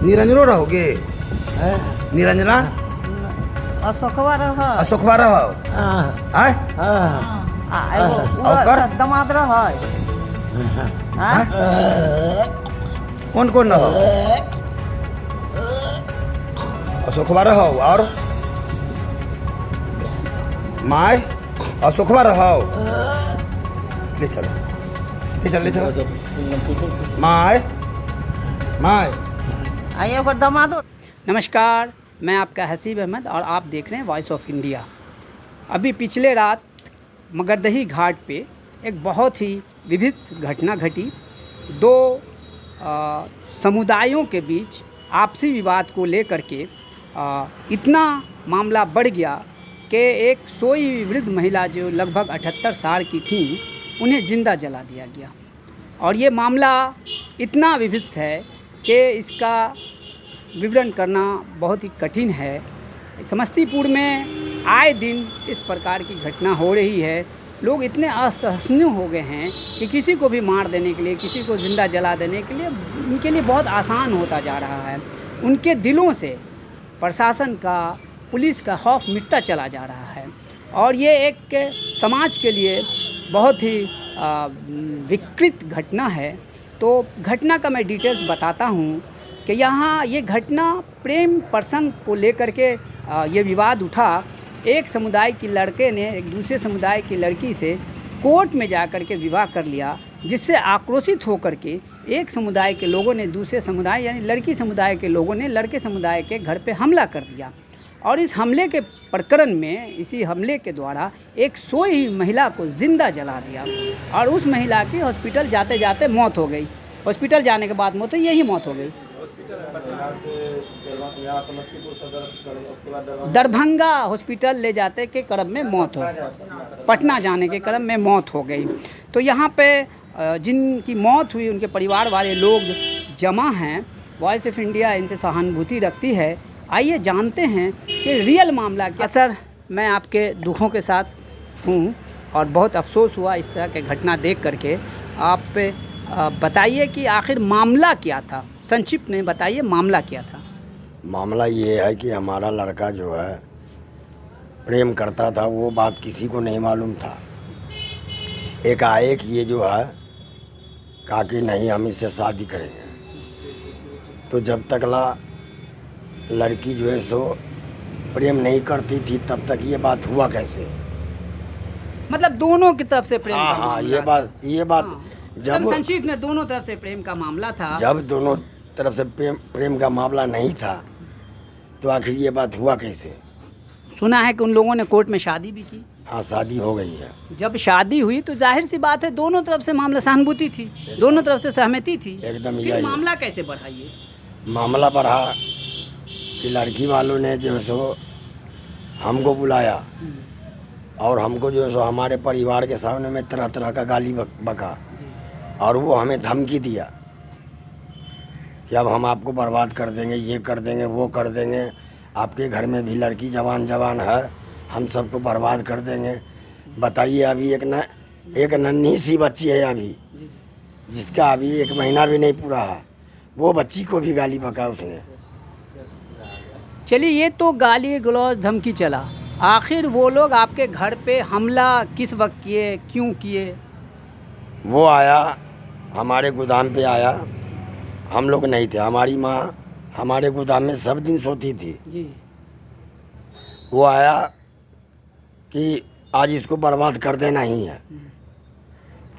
निरंजनो रहोगे? निरंजना अशोकवा रह अशोकवा रहो आय और दमाद रह कौन कौन रहो? अशोकवा रहो और माय अशोकवा रहो। ले चलो ले चलो ले चलो माय माय आइए पर दमाद। नमस्कार, मैं आपका हसीब अहमद और आप देख रहे हैं वॉइस ऑफ इंडिया। अभी पिछले रात मगरदही घाट पे एक बहुत ही विभिन्न घटना घटी। दो समुदायों के बीच आपसी विवाद को लेकर के इतना मामला बढ़ गया कि एक सोई वृद्ध महिला जो लगभग 78 साल की थी, उन्हें ज़िंदा जला दिया गया। और ये मामला इतना विभिन्न है कि इसका विवरण करना बहुत ही कठिन है। समस्तीपुर में आए दिन इस प्रकार की घटना हो रही है। लोग इतने असहिष्णु हो गए हैं कि किसी को भी मार देने के लिए, किसी को ज़िंदा जला देने के लिए उनके लिए बहुत आसान होता जा रहा है। उनके दिलों से प्रशासन का, पुलिस का खौफ मिटता चला जा रहा है। और ये एक समाज के लिए बहुत ही विकृत घटना है। तो घटना का मैं डिटेल्स बताता हूँ कि यहाँ ये घटना प्रेम प्रसंग को लेकर के ये विवाद उठा। एक समुदाय के लड़के ने एक दूसरे समुदाय की लड़की से कोर्ट में जाकर के विवाह कर लिया, जिससे आक्रोशित होकर के एक समुदाय के लोगों ने दूसरे समुदाय यानी लड़की समुदाय के लोगों ने लड़के समुदाय के घर पे हमला कर दिया। और इस हमले के प्रकरण में, इसी हमले के द्वारा एक सोई हुई महिला को ज़िंदा जला दिया और उस महिला की हॉस्पिटल जाते जाते मौत हो गई। हॉस्पिटल जाने के बाद मौत, तो यही मौत हो गई। दरभंगा हॉस्पिटल ले जाते के क्रम में मौत हो, पटना जाने के क्रम में मौत हो गई। तो यहाँ पे जिनकी मौत हुई उनके परिवार वाले लोग जमा हैं। वॉइस ऑफ इंडिया इनसे सहानुभूति रखती है। आइए जानते हैं कि रियल मामला क्या। सर, मैं आपके दुखों के साथ हूँ और बहुत अफसोस हुआ इस तरह के घटना देख करके। आप बताइए कि आखिर मामला क्या था, संक्षिप्त में बताइए मामला क्या था। मामला ये है कि हमारा लड़का जो है प्रेम करता था, वो बात किसी को नहीं मालूम था। एकाएक ये जो है कहा कि नहीं, हम इससे शादी करेंगे। तो जब तक लड़की जो है सो प्रेम नहीं करती थी, तब तक ये बात हुआ कैसे? मतलब दोनों की तरफ से प्रेम का हाँ, मामला ये बात हाँ। जब संक्षिप्त में दोनों तरफ से प्रेम का मामला था। जब दोनों तरफ से प्रेम का मामला नहीं था, तो आखिर ये बात हुआ कैसे? सुना है कि उन लोगों ने कोर्ट में शादी भी की। हाँ, शादी हो गई है। जब शादी हुई तो जाहिर सी बात है दोनों तरफ से मामला सहानुभूति थी, दोनों तरफ से सहमति थी। एकदम फिर यही मामला कैसे बढ़ा? ये मामला बढ़ा कि लड़की वालों ने जो है सो हमको बुलाया और हमको जो है सो हमारे परिवार के सामने में तरह तरह का गाली बका और वो हमें धमकी दिया कि अब हम आपको बर्बाद कर देंगे, ये कर देंगे, वो कर देंगे, आपके घर में भी लड़की जवान है, हम सबको बर्बाद कर देंगे। बताइए, अभी एक नन्ही सी बच्ची है अभी, जिसका अभी 1 महीना भी नहीं पूरा है, वो बच्ची को भी गाली बका उसने। चलिए, ये तो गाली गलौज धमकी चला। आखिर वो लोग आपके घर पे हमला किस वक्त किए, क्यों किए? वो आया, हमारे गोदाम पे आया, हम लोग नहीं थे। हमारी माँ हमारे गोदाम में सब दिन सोती थी जी। वो आया कि आज इसको बर्बाद कर देना ही है।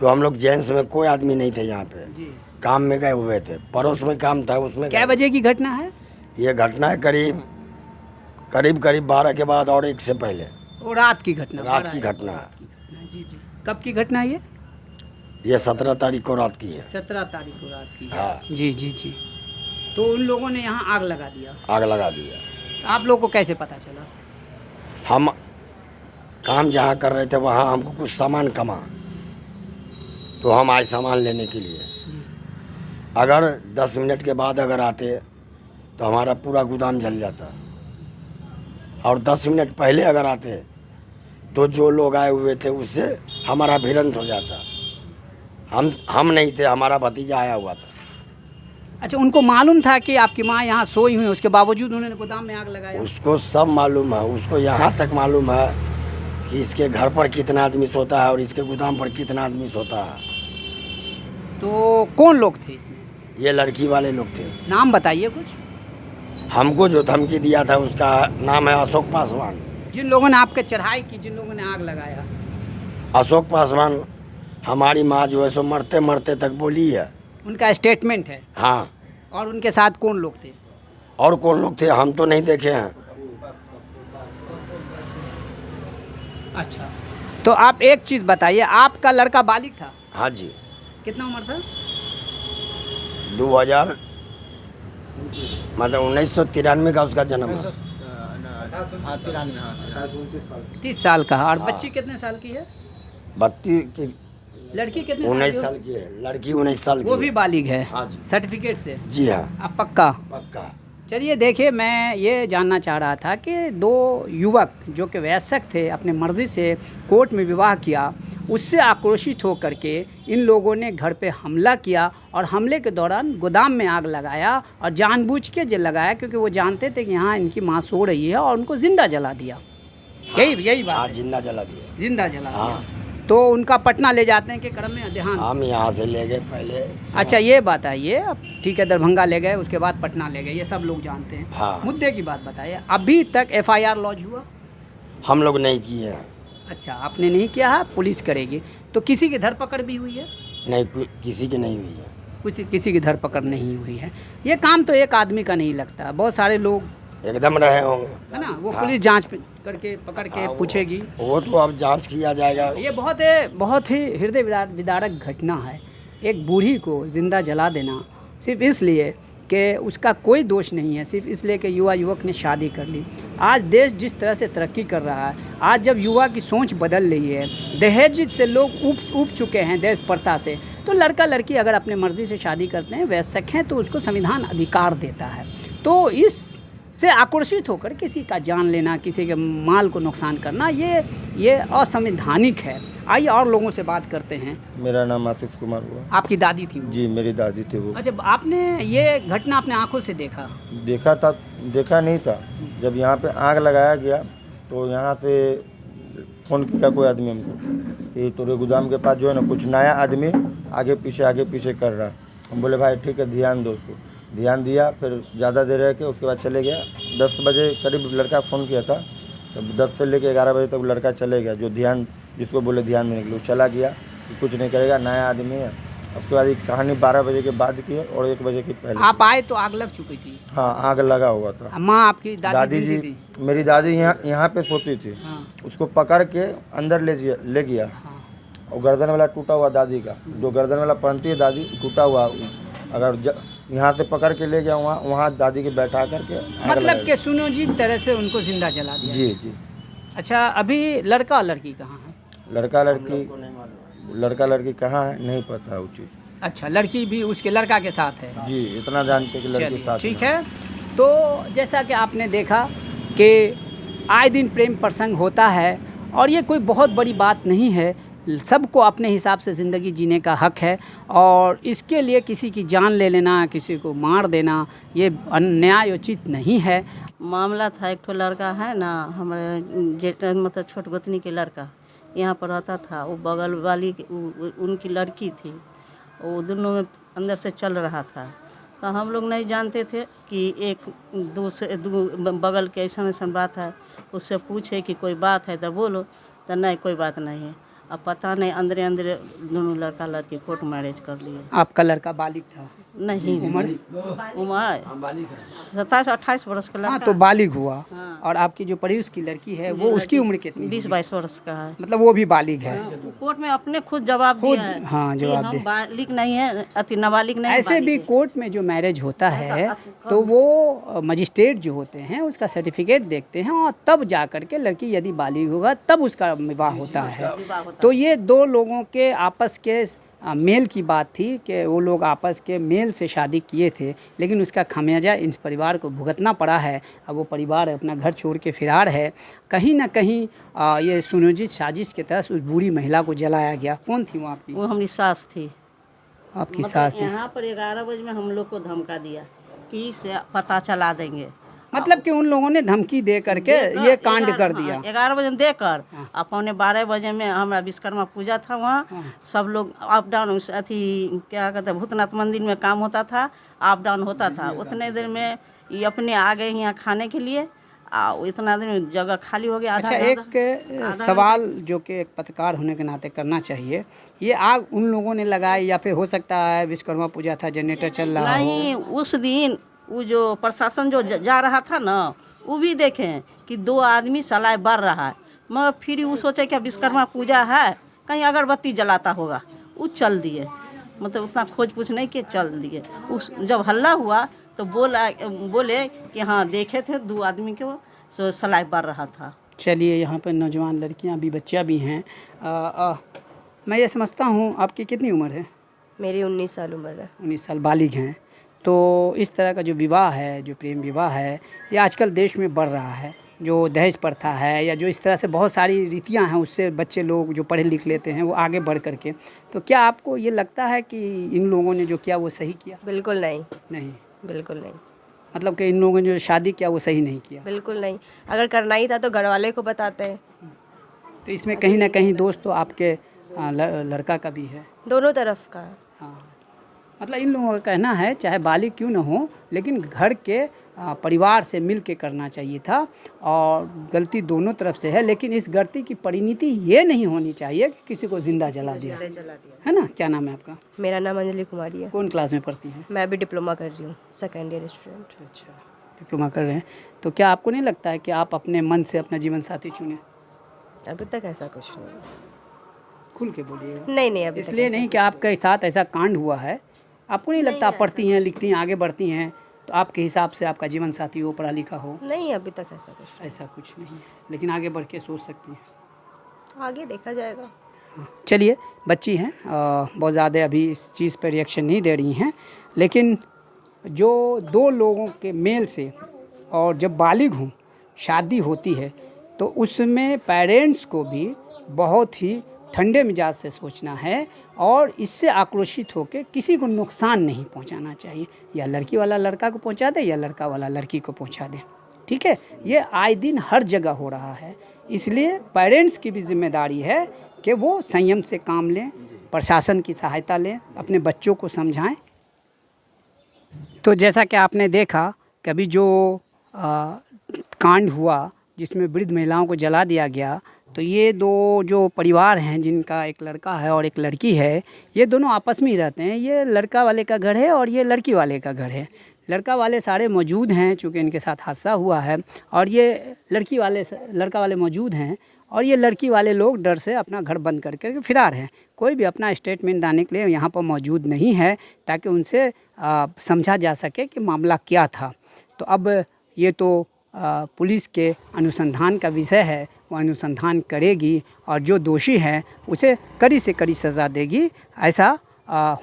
तो हम लोग जेंट्स में कोई आदमी नहीं थे यहाँ पे जी। काम में गए हुए थे, पड़ोस में काम था उसमें। क्या बजे की घटना है? ये घटना है करीब 12 के बाद और 1 से पहले। वो रात की घटना? रात की घटना है। जी जी। कब की घटना है ये? ये 17 तारीख को रात की है। 17 तारीख को रात की है। हाँ। जी जी जी। तो उन लोगों ने यहाँ आग लगा दिया? आग लगा दिया। आप लोग को कैसे पता चला? हम काम जहाँ कर रहे थे वहाँ हमको कुछ सामान कमा, तो हम आए सामान लेने के लिए। अगर 10 मिनट के बाद अगर आते तो हमारा पूरा गोदाम जल जाता, और 10 मिनट पहले अगर आते तो जो लोग आए हुए थे उससे हमारा भिड़ंत हो जाता। हम नहीं थे, हमारा भतीजा आया हुआ था, अच्छा, उनको मालूम था कि आपकी माँ यहाँ सोई हुई है, उसके बावजूद उन्होंने गोदाम में आग लगाया? उसको सब मालूम है, उसको यहाँ तक मालूम है कि इसके घर पर कितना आदमी सोता है और इसके गोदाम पर कितना आदमी सोता है। तो कौन लोग थे इसमें? ये लड़की वाले लोग थे। नाम बताइए कुछ। हमको जो धमकी दिया था उसका नाम है अशोक पासवान। जिन लोगों ने आपके चढ़ाई की, जिन लोगों ने आग लगाया? अशोक पासवान हमारी माँ जो है सो मरते मरते तक बोली है। उनका स्टेटमेंट है। हाँ। और उनके साथ कौन लोग थे? और कौन लोग थे हम तो नहीं देखे हैं। अच्छा, तो आप एक चीज़ बताइए, आपका लड़का बालिग था? हाँ जी। कितना उम्र था? 2000 मतलब 1993 का उसका जन्म है। 30 साल का। और बच्ची कितने साल की है? 32 की। लड़की कितने 19 साल की है। लड़की 19 साल की वो है। भी बालिग है? हाँ जी। सर्टिफिकेट से? जी हाँ। अब पक्का? पक्का। चलिए देखिए, मैं ये जानना चाह रहा था कि 2 युवक जो कि वयस्क थे, अपने मर्ज़ी से कोर्ट में विवाह किया, उससे आक्रोशित होकर के इन लोगों ने घर पे हमला किया और हमले के दौरान गोदाम में आग लगाया और जानबूझ के लगाया क्योंकि वो जानते थे कि यहाँ इनकी माँ सो रही है, और उनको ज़िंदा जला दिया। यही बात हाँ, है? जिंदा जला दिया। जिंदा जला दिया। हाँ। तो उनका पटना ले जाते हैं कि क्रम में देहांत? हम यहाँ से ले गए पहले। अच्छा, ये बताइए, अब ठीक है, दरभंगा ले गए, उसके बाद पटना ले गए, ये सब लोग जानते हैं। हाँ। मुद्दे की बात बताइए, अभी तक FIR लॉन्च हुआ? हम लोग नहीं किए हैं। अच्छा, आपने नहीं किया है, पुलिस करेगी। तो किसी की धरपकड़ भी हुई है? नहीं, किसी की नहीं हुई है। कुछ किसी की धरपकड़ नहीं हुई है। ये काम तो एक आदमी का नहीं लगता, बहुत सारे लोग एकदम रहे होंगे, है ना, वो हाँ। पुलिस जांच करके पकड़ के पूछेगी। वो तो अब जांच किया जाएगा। ये बहुत ही हृदय विदारक घटना है। एक बूढ़ी को ज़िंदा जला देना सिर्फ इसलिए कि उसका कोई दोष नहीं है, सिर्फ इसलिए कि युवा युवक ने शादी कर ली। आज देश जिस तरह से तरक्की कर रहा है, आज जब युवा की सोच बदल रही है, दहेज से लोग ऊब चुके हैं, दहेज प्रथा से, तो लड़का लड़की अगर अपने मर्ज़ी से शादी करते हैं, वयस्क हैं, तो उसको संविधान अधिकार देता है। तो इस से आकर्षित होकर किसी का जान लेना, किसी के माल को नुकसान करना, ये असंवैधानिक है। आइए और लोगों से बात करते हैं। मेरा नाम आशीष कुमार हुआ। आपकी दादी थी वो? जी, मेरी दादी थी वो। अच्छा, आपने ये घटना अपने आंखों से देखा? देखा नहीं था। जब यहाँ पे आग लगाया गया तो यहाँ से फ़ोन किया कोई आदमी हमको कि तोरे गोदाम के पास जो है ना कुछ नया आदमी आगे पीछे कर रहा है। हम बोले भाई ठीक है, ध्यान दो उसको। ध्यान दिया, फिर ज़्यादा देर रह के उसके बाद चले गया। 10 बजे करीब लड़का फ़ोन किया था, तब 10 से लेकर 11 बजे तक लड़का चले गया, जो जिसको बोले ध्यान देने के लिए, चला गया कि कुछ नहीं करेगा, नया आदमी है। उसके बाद ये कहानी 12 बजे के बाद की है और 1 बजे की पहले। आप आए तो आग लग चुकी थी? हाँ, आग लगा हुआ था। माँ आपकी दादी जी थी? मेरी दादी यहाँ पे सोती थी। हाँ। उसको पकड़ के अंदर ले गया। हाँ। और गर्दन वाला टूटा हुआ दादी का, जो गर्दन वाला पहनती है दादी, टूटा हुआ। अगर यहाँ से पकड़ के ले गया वहाँ दादी के बैठा करके मतलब कि सुनो जी तरह से उनको जिंदा जला दिया? जी। अच्छा, अभी लड़का लड़की कहाँ है? लड़का लड़की कहाँ है नहीं पता वो चीज़। अच्छा, लड़की भी उसके लड़का के साथ है? जी, इतना जानते कि लड़की साथ। ठीक है। तो जैसा कि आपने देखा कि आए दिन प्रेम प्रसंग होता है और ये कोई बहुत बड़ी बात नहीं है। सबको अपने हिसाब से ज़िंदगी जीने का हक है और इसके लिए किसी की जान ले लेना, किसी को मार देना, ये अन्यायोचित नहीं है। मामला था, एक ठो लड़का है ना, हमारे जेठ मतलब छोट गोतनी के लड़का यहाँ पर रहता था। वो बगल वाली उनकी लड़की थी, वो दोनों में अंदर से चल रहा था। तो हम लोग नहीं जानते थे कि एक दो बगल के ऐसा बात है, उससे पूछे कि कोई बात है तो बोलो, तो नहीं कोई बात नहीं है। अब पता नहीं अंदरे दोनों लड़का लड़की कोर्ट मैरिज कर लिए। आपका लड़का बालिग था? नहीं, उम्र 27-28 वर्ष का लड़का। हाँ, तो बालिग हुआ। हाँ। और आपकी जो पड़ोस की लड़की है वो उसकी उम्र कितनी? 20-22 वर्ष का है। मतलब वो भी बालिग है? कोर्ट में अपने खुद जवाब दिया है। हाँ, जवाब दे। हम बालिग नहीं है, अति नाबालिग नहीं। ऐसे भी कोर्ट में जो मैरिज होता है तो वो मजिस्ट्रेट जो होते हैं उसका सर्टिफिकेट देखते हैं और तब जा कर के लड़की यदि बालिग होगा तब उसका विवाह होता है। तो ये 2 लोगों के आपस के मेल की बात थी कि वो लोग आपस के मेल से शादी किए थे, लेकिन उसका खामियाजा इन परिवार को भुगतना पड़ा है। अब वो परिवार अपना घर छोड़ के फरार है। कहीं ना कहीं ये सुनियोजित साजिश के तहत उस बूढ़ी महिला को जलाया गया। कौन थी वो आपकी? वो हमारी सास थी। आपकी सास ने? यहाँ पर 11 बजे में हम लोग को धमका दिया कि से पता चला देंगे। मतलब कि उन लोगों ने धमकी दे करके ये कांड कर दिया। 11 बजे देकर और पौने 12 बजे में हमारा विश्वकर्मा पूजा था, वहाँ सब लोग अप डाउन अथी क्या कहते हैं भूतनाथ मंदिर में काम होता था, अप डाउन होता था। उतने देर में ये अपने आ गए यहाँ खाने के लिए, इतना देर में जगह खाली हो गया। अच्छा, एक सवाल जो कि एक पत्रकार होने के नाते करना चाहिए, ये आग उन लोगों ने लगाई या फिर हो सकता है विश्वकर्मा पूजा था, जनरेटर चल रहा हो? नहीं, उस दिन वो जो प्रशासन जो जा रहा था ना, वो भी देखें कि 2 आदमी सलाह बर रहा है, मगर फिर वो सोचे कि विश्वकर्मा पूजा है, कहीं अगरबत्ती जलाता होगा, वो चल दिए। मतलब उतना खोज पूछ नहीं कि चल दिए। उस जब हल्ला हुआ तो बोले कि हाँ देखे थे 2 आदमी को सो सलाह बर रहा था। चलिए, यहाँ पर नौजवान लड़कियाँ भी, बच्चियाँ भी हैं। मैं ये समझता हूँ, आपकी कितनी उम्र है? मेरी 19 साल उम्र है। 19 साल, बालिग हैं। तो इस तरह का जो विवाह है, जो प्रेम विवाह है, ये आजकल देश में बढ़ रहा है। जो दहेज प्रथा है या जो इस तरह से बहुत सारी रीतियाँ हैं, उससे बच्चे लोग जो पढ़े लिख लेते हैं वो आगे बढ़ करके, तो क्या आपको ये लगता है कि इन लोगों ने जो किया वो सही किया? बिल्कुल नहीं। नहीं, बिल्कुल नहीं। मतलब कि इन लोगों ने जो शादी किया वो सही नहीं किया? बिल्कुल नहीं। अगर करना ही था तो घर वाले को बताते हैं। तो इसमें कहीं ना कहीं दोस्त तो आपके लड़का का भी है? दोनों तरफ का। हाँ, मतलब इन लोगों का कहना है चाहे बालिग क्यों न हो, लेकिन घर के परिवार से मिल के करना चाहिए था, और गलती दोनों तरफ से है। लेकिन इस गलती की परिणति ये नहीं होनी चाहिए कि किसी को जिंदा जला दिया, है ना? क्या नाम है आपका? मेरा नाम अंजलि कुमारी है। कौन क्लास में पढ़ती हैं? मैं भी डिप्लोमा कर रही हूँ, सेकेंड ईयर स्टूडेंट। अच्छा, डिप्लोमा कर रहे हैं। तो क्या आपको नहीं लगता है कि आप अपने मन से अपना जीवन साथी चुने? अभी तक ऐसा कुछ नहीं। खुल के बोलिएगा। नहीं, अभी इसलिए नहीं कि आपके साथ ऐसा कांड हुआ है, आपको नहीं लगता आप पढ़ती हैं, लिखती हैं, आगे बढ़ती हैं, तो आपके हिसाब से आपका जीवन साथी हो, पढ़ा लिखा हो? नहीं, अभी तक ऐसा कुछ नहीं है, लेकिन आगे बढ़ के सोच सकती हैं। आगे देखा जाएगा। चलिए, बच्ची हैं, बहुत ज़्यादा अभी इस चीज़ पर रिएक्शन नहीं दे रही हैं, लेकिन जो 2 लोगों के मेल से और जब बालिग हों शादी होती है, तो उसमें पेरेंट्स को भी बहुत ही ठंडे मिजाज से सोचना है और इससे आक्रोशित होकर किसी को नुकसान नहीं पहुंचाना चाहिए। या लड़की वाला लड़का को पहुंचा दे या लड़का वाला लड़की को पहुंचा दे, ठीक है? ये आए दिन हर जगह हो रहा है। इसलिए पेरेंट्स की भी जिम्मेदारी है कि वो संयम से काम लें, प्रशासन की सहायता लें, अपने बच्चों को समझाएं। तो जैसा कि आपने देखा कि अभी जो कांड हुआ जिसमें वृद्ध महिलाओं को जला दिया गया, तो ये 2 जो परिवार हैं, जिनका एक लड़का है और एक लड़की है, ये दोनों आपस में ही रहते हैं। ये लड़का वाले का घर है और ये लड़की वाले का घर है। लड़का वाले सारे मौजूद हैं चूँकि इनके साथ हादसा हुआ है, और ये लड़का वाले मौजूद हैं, और ये लड़की वाले लोग डर से अपना घर बंद करके फरार हैं। कोई भी अपना स्टेटमेंट देने के लिए यहाँ पर मौजूद नहीं है, ताकि उनसे समझा जा सके कि मामला क्या था। तो अब ये तो पुलिस के अनुसंधान का विषय है, वो अनुसंधान करेगी और जो दोषी है उसे कड़ी से कड़ी सज़ा देगी, ऐसा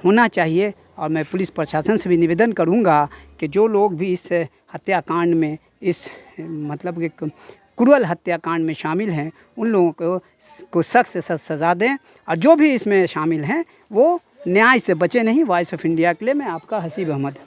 होना चाहिए। और मैं पुलिस प्रशासन से भी निवेदन करूंगा कि जो लोग भी इस हत्याकांड में, इस मतलब कि क्रूअल हत्याकांड में शामिल हैं, उन लोगों को सख्त से सख्त सज़ा दें, और जो भी इसमें शामिल हैं वो न्याय से बचे नहीं। वॉइस ऑफ इंडिया के लिए मैं आपका हसीब अहमद।